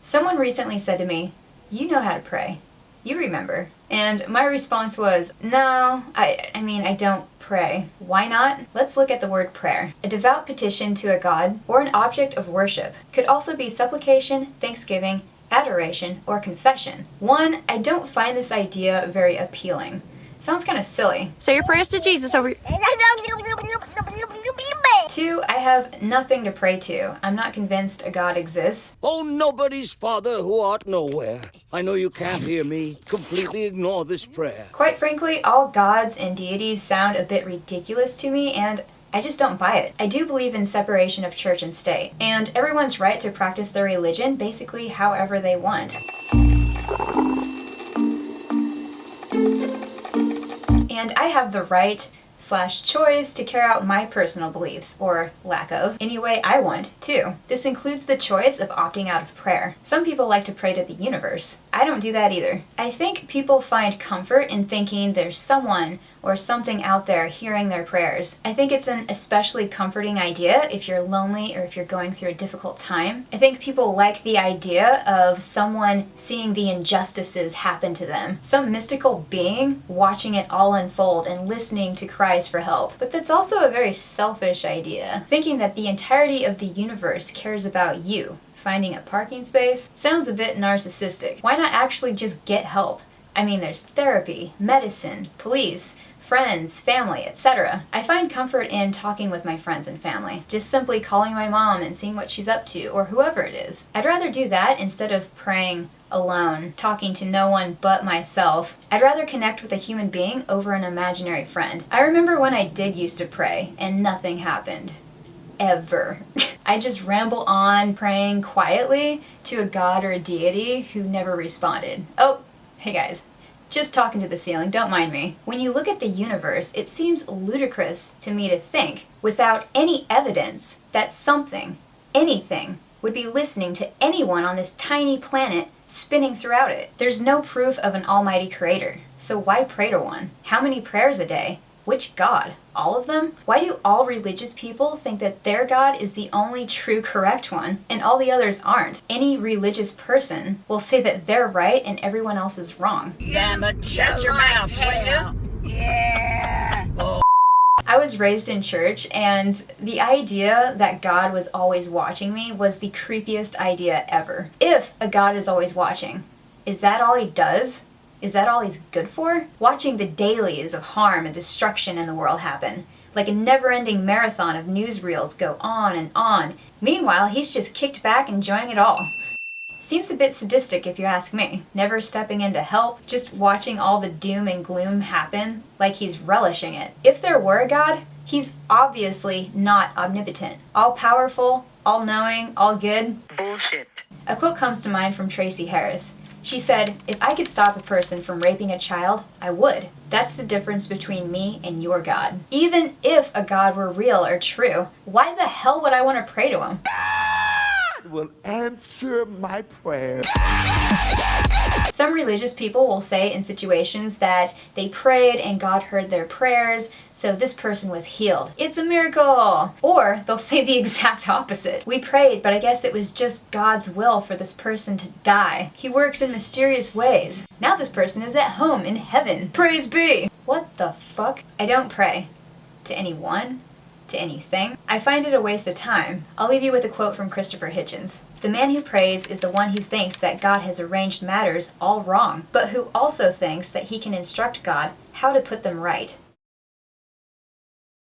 Someone recently said to me, "You know how to pray. You remember." And my response was, "No, I don't pray." Why not? Let's look at the word prayer. A devout petition to a god or an object of worship. Could also be supplication, thanksgiving, adoration, or confession. One, I don't find this idea very appealing. Sounds kind of silly. Say your prayers to Jesus over. Two, I have nothing to pray to. I'm not convinced a God exists. Oh, nobody's Father who art nowhere. I know you can't hear me. Completely ignore this prayer. Quite frankly, all gods and deities sound a bit ridiculous to me, and I just don't buy it. I do believe in separation of church and state, and everyone's right to practice their religion basically however they want. And I have the right/choice to carry out my personal beliefs, or lack of, any way I want, too. This includes the choice of opting out of prayer. Some people like to pray to the universe. I don't do that either. I think people find comfort in thinking there's someone or something out there hearing their prayers. I think it's an especially comforting idea if you're lonely or if you're going through a difficult time. I think people like the idea of someone seeing the injustices happen to them. Some mystical being watching it all unfold and listening to cries for help. But that's also a very selfish idea. Thinking that the entirety of the universe cares about you finding a parking space sounds a bit narcissistic. Why not actually just get help? I mean, there's therapy, medicine, police, friends, family, etc. I find comfort in talking with my friends and family, just simply calling my mom and seeing what she's up to, or whoever it is. I'd rather do that instead of praying alone, talking to no one but myself. I'd rather connect with a human being over an imaginary friend. I remember when I did used to pray, and nothing happened. Ever. I just ramble on praying quietly to a god or a deity who never responded. Oh, hey guys. Just talking to the ceiling, don't mind me. When you look at the universe, it seems ludicrous to me to think, without any evidence, that something, anything, would be listening to anyone on this tiny planet spinning throughout it. There's no proof of an almighty creator, so why pray to one? How many prayers a day? Which God? All of them? Why do all religious people think that their God is the only true correct one and all the others aren't? Any religious person will say that they're right and everyone else is wrong. Damn it, shut your mouth, will you? Yeah. I was raised in church, and the idea that God was always watching me was the creepiest idea ever. If a God is always watching, is that all he does? Is that all he's good for? Watching the dailies of harm and destruction in the world happen, like a never-ending marathon of newsreels go on and on. Meanwhile, he's just kicked back enjoying it all. Seems a bit sadistic if you ask me. Never stepping in to help, just watching all the doom and gloom happen, like he's relishing it. If there were a God, he's obviously not omnipotent. All-powerful, all-knowing, all-good. Bullshit. A quote comes to mind from Tracy Harris. She said, "If I could stop a person from raping a child, I would. That's the difference between me and your God." Even if a God were real or true, why the hell would I want to pray to him? God will answer my prayer. Some religious people will say in situations that they prayed and God heard their prayers, so this person was healed. It's a miracle! Or they'll say the exact opposite. We prayed, but I guess it was just God's will for this person to die. He works in mysterious ways. Now this person is at home in heaven. Praise be! What the fuck? I don't pray. To anyone? To anything. I find it a waste of time. I'll leave you with a quote from Christopher Hitchens. "The man who prays is the one who thinks that God has arranged matters all wrong, but who also thinks that he can instruct God how to put them right."